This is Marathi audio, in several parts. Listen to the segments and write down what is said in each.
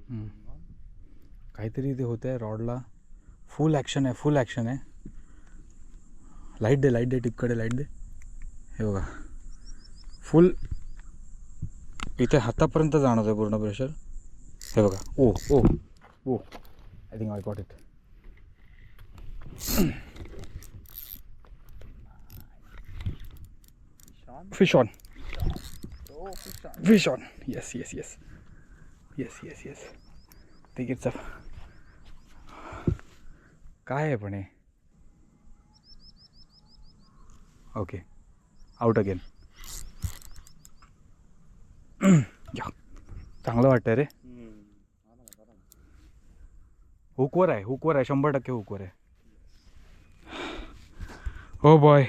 काहीतरी ते होतं आहे रॉडला. फुल ॲक्शन आहे, फुल ॲक्शन आहे. लाईट दे टिपकडे लाईट दे. हे बघा फुल इथे हातापर्यंत जाणवत आहे पूर्ण प्रेशर. हे बघा. Oh oh oh I think I got it. Fish on. Fish on. Yes yes yes yes yes yes. ठीक आहे. काय आहे पण हे. Okay out again. या चांगलं वाटतं रे. हुकवर आहे 100% हुकवर आहे. Oh boy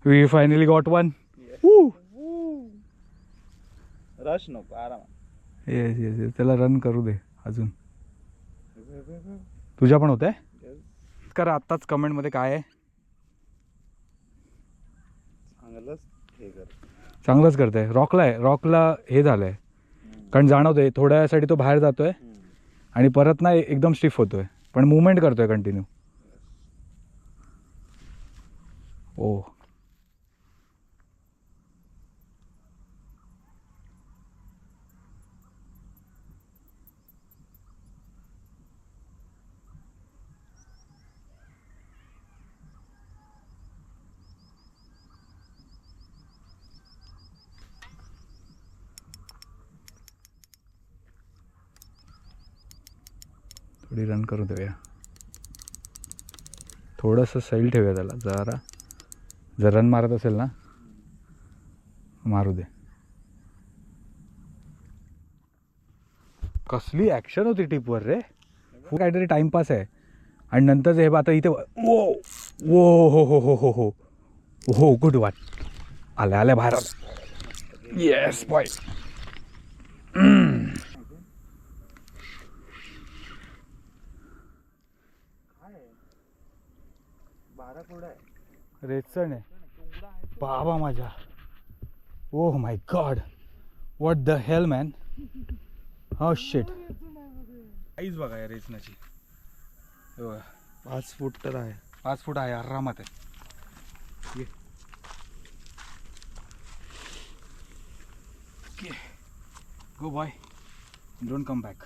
we finally got one. Rush नको आराम. Yes yes yes. त्याला रन करू दे अजून. तुझ्या पण होत आहे. करा आत्ताच कमेंटमध्ये काय आहे. चांगलंच करतंय. रॉकला हे झालंय कारण जाणवतंय थोड्या वेळासाठी तो बाहेर जातोय आणि परत ना एकदम स्टिफ होतोय पण मुवमेंट करतोय कंटिन्यू. ओ थोडी रन करू देऊया. थोडंसं सैल ठेवूया त्याला जरा. जर रन मारत असेल ना मारू दे. कसली ॲक्शन होती टिपवर रे. काहीतरी टाइमपास आहे आणि नंतर हे आता इथे ओ ओ हो हो हो हो हो हो गुड वन. आल्या बाहेर आलं. Yes boy. रेचण आहे बाबा माझ्या. Oh my God what the hell man. हो शिट. आईच बघा या रेचनाची. 5 फूट तर आहे. 5 फूट आहे आरामात आहे. Okay go boy don't come back.